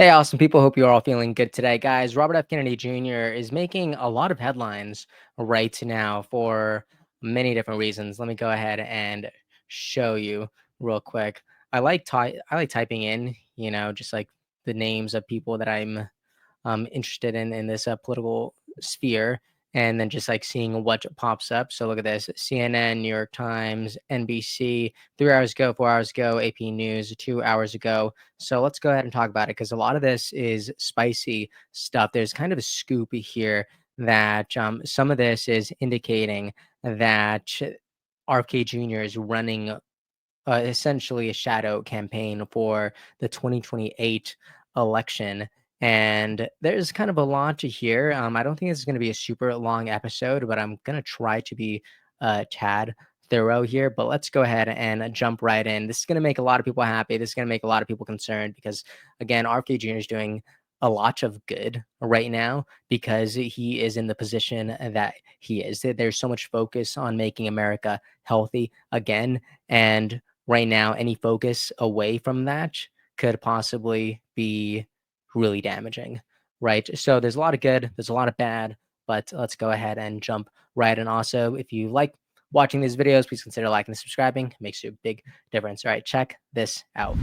Hey, awesome people. Hope you're all feeling good today. Guys, Robert F. Kennedy Jr. is making a lot of headlines right now for many different reasons. Let me go ahead and show you real quick. I like typing in, just like the names of people that I'm interested in this political sphere, and then just like seeing what pops up. So look at this: CNN, New York Times, NBC, 3 hours ago, 4 hours ago, AP News, 2 hours ago. So let's go ahead and talk about it because a lot of this is spicy stuff. There's kind of a scoop here that some of this is indicating that RFK Jr. is running essentially a shadow campaign for the 2028 election. And there's kind of a lot to hear. I don't think this is going to be a super long episode, but I'm going to try to be a tad thorough here. But let's go ahead and jump right in. This is going to make a lot of people happy. This is going to make a lot of people concerned because, again, RFK Jr. is doing a lot of good right now because he is in the position that he is. There's so much focus on making America healthy again. And right now, any focus away from that could possibly be really damaging, right? So there's a lot of good, there's a lot of bad, but let's go ahead and jump right in. Also, if you like watching these videos, please consider liking and subscribing. It makes a big difference. All right, check this out.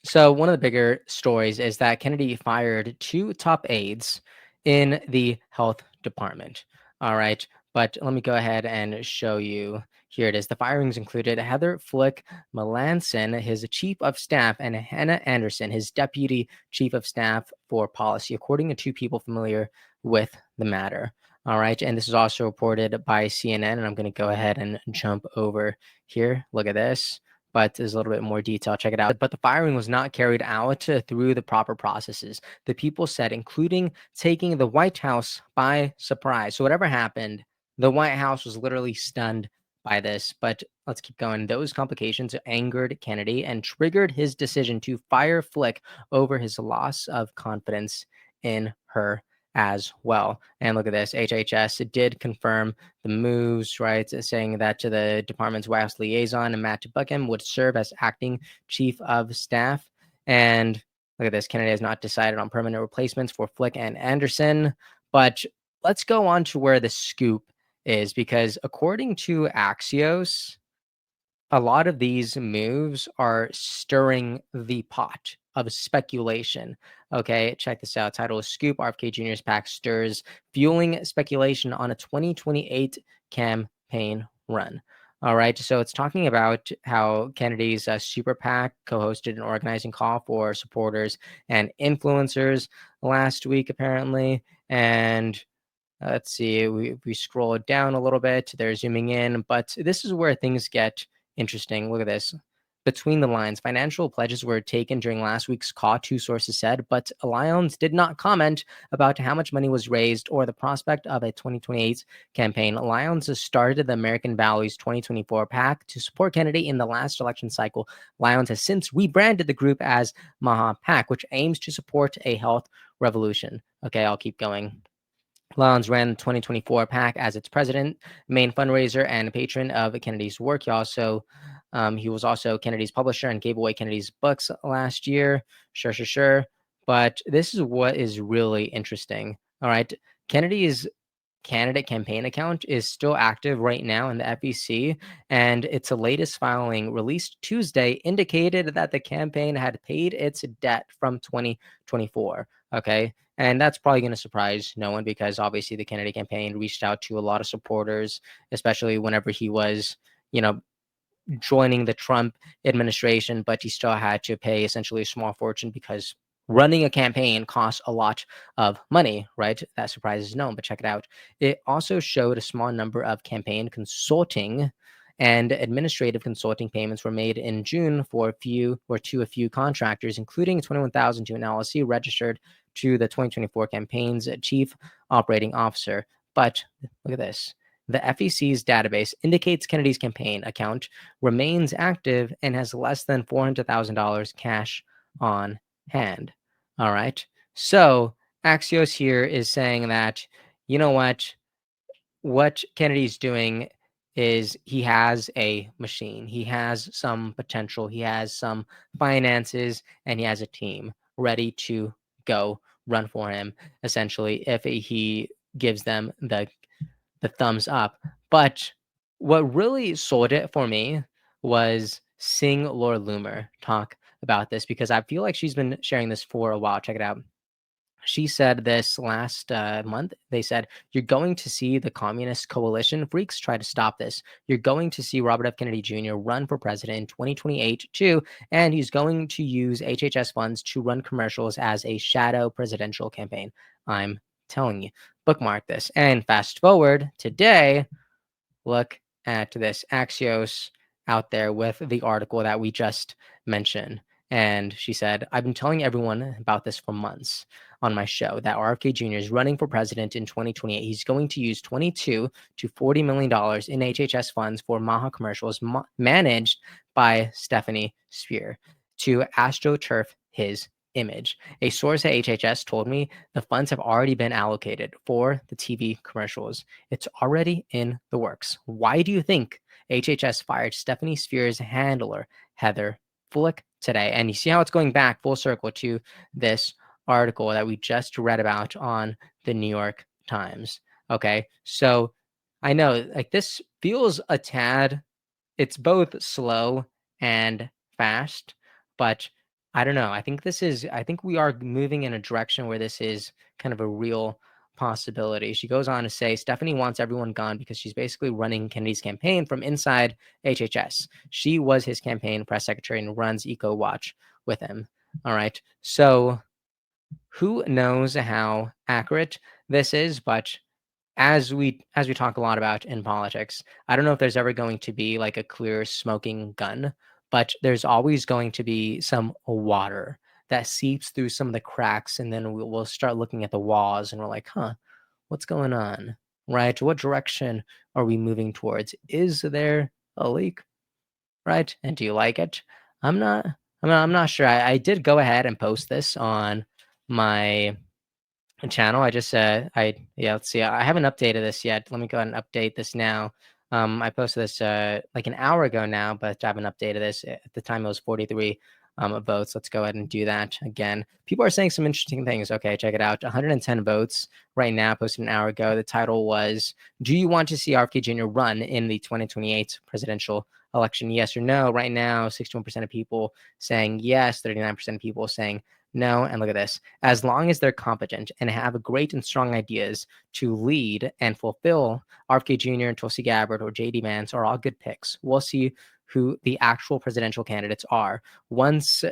So one of the bigger stories is that Kennedy fired two top aides in the health department. All right, but let me go ahead and show you. Here it is. The firings included Heather Flick Melanson, his chief of staff, and Hannah Anderson, his deputy chief of staff for policy, according to two people familiar with the matter. All right, and this is also reported by CNN, and I'm going to go ahead and jump over here. Look at this, but there's a little bit more detail. Check it out. But the firing was not carried out through the proper processes. The people said, including taking the White House by surprise. So whatever happened, the White House was literally stunned by this. But let's keep going. Those complications angered Kennedy and triggered his decision to fire Flick over his loss of confidence in her as well. And look at this. HHS did confirm the moves, right? Saying that to the department's White House liaison, Matt Buckham, would serve as acting chief of staff. And look at this. Kennedy has not decided on permanent replacements for Flick and Anderson. But let's go on to where the scoop is, because according to Axios, a lot of these moves are stirring the pot of speculation. Okay, check this out. Title is Scoop: RFK Jr.'s PAC stirs, fueling speculation on a 2028 campaign run. All right, so it's talking about how Kennedy's super PAC co-hosted an organizing call for supporters and influencers last week, apparently. And let's see, we scroll down a little bit. They're zooming in, but this is where things get interesting. Look at this. Between the lines, financial pledges were taken during last week's call, two sources said, but Alliance did not comment about how much money was raised or the prospect of a 2028 campaign. Alliance started the American Values 2024 PAC to support Kennedy in the last election cycle. Alliance has since rebranded the group as Maha PAC, which aims to support a health revolution. Okay, I'll keep going. Lyons ran the 2024 PAC as its president, main fundraiser, and patron of Kennedy's work. He was also Kennedy's publisher and gave away Kennedy's books last year. Sure. But this is what is really interesting. All right. Kennedy's candidate campaign account is still active right now in the FEC, and its latest filing released Tuesday indicated that the campaign had paid its debt from 2024. Okay. And that's probably going to surprise no one because obviously the Kennedy campaign reached out to a lot of supporters, especially whenever he was, you know, joining the Trump administration, but he still had to pay essentially a small fortune because running a campaign costs a lot of money, right? That surprises no one, but check it out. It also showed a small number of campaign consulting and administrative consulting payments were made in June for a few contractors, including 21,000 to an LLC registered to the 2024 campaign's chief operating officer. But look at this. The FEC's database indicates Kennedy's campaign account remains active and has less than $400,000 cash on hand. All right. So Axios here is saying that, you know what Kennedy's doing is he has a machine. He has some potential. He has some finances, and he has a team ready to go run for him. Essentially, if he gives them the thumbs up. But what really sold it for me was seeing Laura Loomer talk about this because I feel like she's been sharing this for a while. Check it out. She said this last month. They said, "You're going to see the communist coalition freaks try to stop this. You're going to see Robert F. Kennedy Jr. run for president in 2028 too, and he's going to use HHS funds to run commercials as a shadow presidential campaign. I'm telling you, bookmark this." And fast forward today, look at this Axios out there with the article that we just mentioned. And she said, "I've been telling everyone about this for months on my show that RFK Jr. is running for president in 2028. He's going to use 22 to $40 million in HHS funds for Maha commercials managed by Stephanie Spear to astroturf his image. A source at HHS told me the funds have already been allocated for the TV commercials. It's already in the works. Why do you think HHS fired Stephanie Spears' handler, Heather Flick, today?" And you see how it's going back full circle to this article that we just read about on the New York Times. Okay. So I know like this feels a tad, it's both slow and fast, but I don't know. I think we are moving in a direction where this is kind of a real possibility. She goes on to say Stephanie wants everyone gone because she's basically running Kennedy's campaign from inside HHS. She was his campaign press secretary and runs Eco Watch with him. All right. So who knows how accurate this is, but as we talk a lot about in politics, I don't know if there's ever going to be like a clear smoking gun, but there's always going to be some water that seeps through some of the cracks, and then we'll start looking at the walls, and we're like, huh, what's going on? Right? What direction are we moving towards? Is there a leak? Right? And do you like it? I'm not. I'm not sure. I did go ahead and post this on my channel. I just yeah, let's see. I haven't updated this yet. Let me go ahead and update this now. I posted this like an hour ago now, but I haven't updated this. At the time it was 43 votes. Let's go ahead and do that again. People are saying some interesting things. Okay, check it out. 110 votes right now, posted an hour ago. The title was, "Do you want to see RFK Jr. run in the 2028 presidential election? Yes or no?" Right now, 61% of people saying yes, 39% of people saying no. And look at this. As long as they're competent and have great and strong ideas to lead and fulfill, RFK Jr. and Tulsi Gabbard or JD Vance are all good picks. We'll see who the actual presidential candidates are once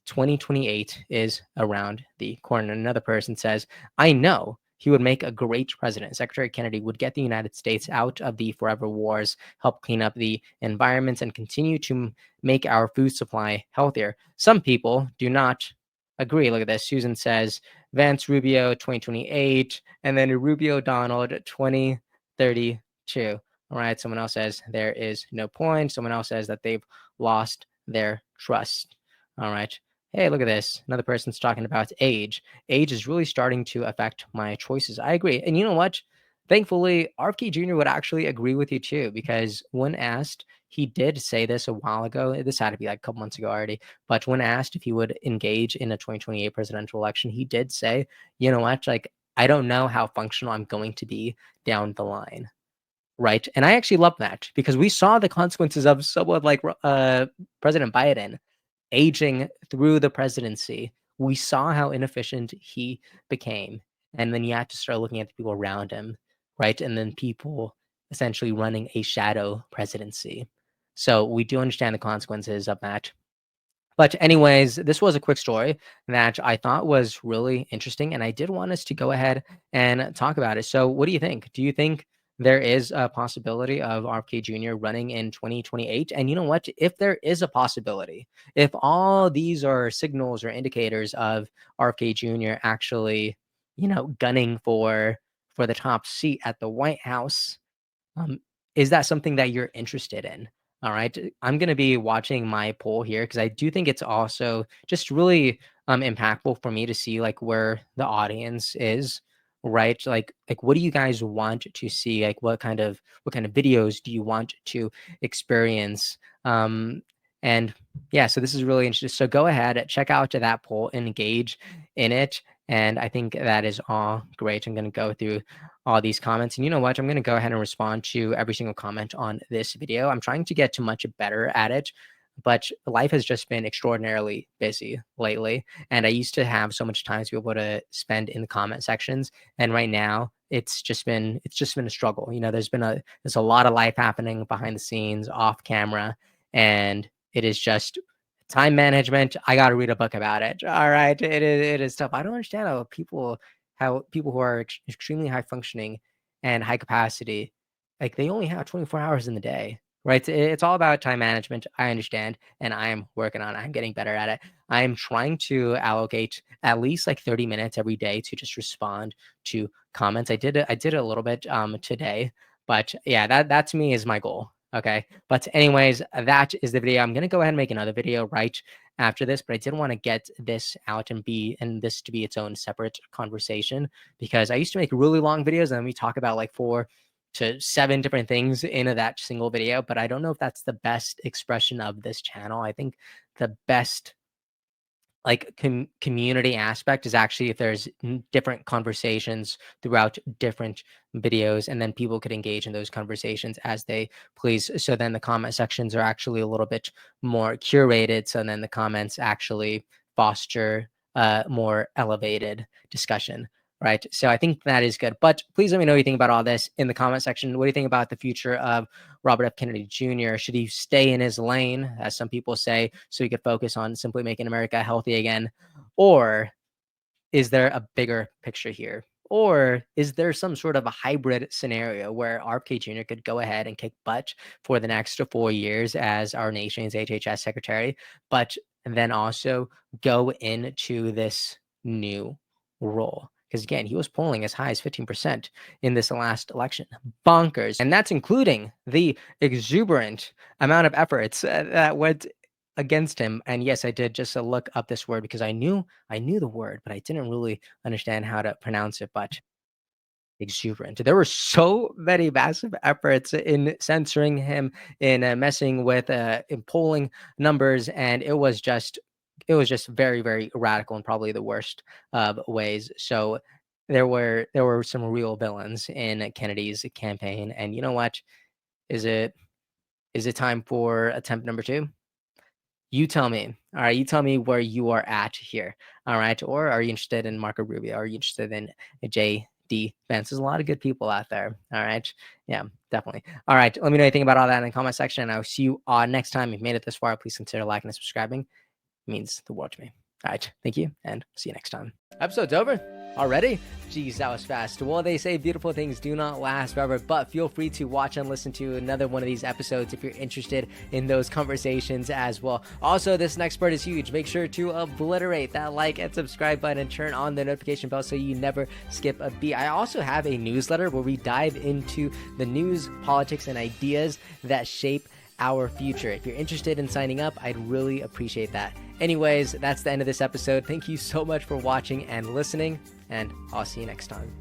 2028 is around the corner. Another person says, "I know he would make a great president. Secretary Kennedy would get the United States out of the forever wars, help clean up the environments, and continue to make our food supply healthier." Some people do not agree. Look at this. Susan says Vance Rubio 2028, and then Rubio Donald 2032. All right. Someone else says there is no point. Someone else says that they've lost their trust. All right. Hey, look at this. Another person's talking about age. Age is really starting to affect my choices. I agree. And you know what? Thankfully, RFK Jr. would actually agree with you too, because when asked, he did say this a while ago. This had to be like a couple months ago already. But when asked if he would engage in a 2028 presidential election, he did say, you know what, like, I don't know how functional I'm going to be down the line. Right. And I actually love that because we saw the consequences of someone like President Biden aging through the presidency. We saw how inefficient he became. And then you have to start looking at the people around him, right? And then people essentially running a shadow presidency. So we do understand the consequences of that. But anyways, this was a quick story that I thought was really interesting, and I did want us to go ahead and talk about it. So what do you think? Do you think there is a possibility of RFK Jr. running in 2028? And you know what? If there is a possibility, if all these are signals or indicators of RFK Jr. actually, gunning for the top seat at the White House, um, is that something that you're interested in? All right. I'm going to be watching my poll here because I do think it's also just really impactful for me to see like where the audience is right? Like what do you guys want to see? Like what kind of videos do you want to experience? And yeah, so this is really interesting. So go ahead, check out that poll, engage in it. And I think that is all great. I'm going to go through all these comments. And you know what? I'm going to go ahead and respond to every single comment on this video. I'm trying to get to much better at it, but life has just been extraordinarily busy lately. And I used to have so much time to be able to spend in the comment sections. And right now it's just been a struggle. There's a lot of life happening behind the scenes, off camera, and it is just time management. I got to read a book about it. All right. It is tough. I don't understand how people who are extremely high functioning and high capacity, like they only have 24 hours in the day, right? It's all about time management. I understand, and I am working on it. I'm getting better at it. I'm trying to allocate at least like 30 minutes every day to just respond to comments. I did it a little bit today, but yeah, that to me is my goal. Okay. But anyways, that is the video. I'm gonna go ahead and make another video right after this, but I did want to get this out and this to be its own separate conversation, because I used to make really long videos and then we talk about like 4 to 7 different things in that single video. But I don't know if that's the best expression of this channel. I think the best like community aspect is actually if there's different conversations throughout different videos, and then people could engage in those conversations as they please. So then the comment sections are actually a little bit more curated, so then the comments actually foster more elevated discussion, right? So I think that is good. But please let me know what you think about all this in the comment section. What do you think about the future of Robert F. Kennedy Jr.? Should he stay in his lane, as some people say, so he could focus on simply making America healthy again? Or is there a bigger picture here? Or is there some sort of a hybrid scenario where RFK Jr. could go ahead and kick butt for the next 4 years as our nation's HHS secretary, but then also go into this new role? Because again, he was polling as high as 15% in this last election. Bonkers. And that's including the exuberant amount of efforts that went against him. And yes, I did just look up this word because I knew the word, but I didn't really understand how to pronounce it. But exuberant. There were so many massive efforts in censoring him, in messing with in polling numbers, and it was just very very radical in probably the worst of ways. So there were some real villains in Kennedy's campaign, and you know what? Is it time for attempt number two? You tell me. All right, you tell me where you are at here. All right, or are you interested in Marco Rubio? Are you interested in JD Vance? There's a lot of good people out there. All right, yeah, definitely. All right, let me know anything about all that in the comment section, and I'll see you next time. If you've made it this far, please consider liking and subscribing. It means the world to me. All right, thank you, and see you next time. Episode's over already? Geez, that was fast. Well, they say beautiful things do not last forever, but feel free to watch and listen to another one of these episodes if you're interested in those conversations as well. Also, this next part is huge. Make sure to obliterate that like and subscribe button and turn on the notification bell so you never skip a beat. I also have a newsletter where we dive into the news, politics, and ideas that shape our future. If you're interested in signing up, I'd really appreciate that. Anyways, that's the end of this episode. Thank you so much for watching and listening, and I'll see you next time.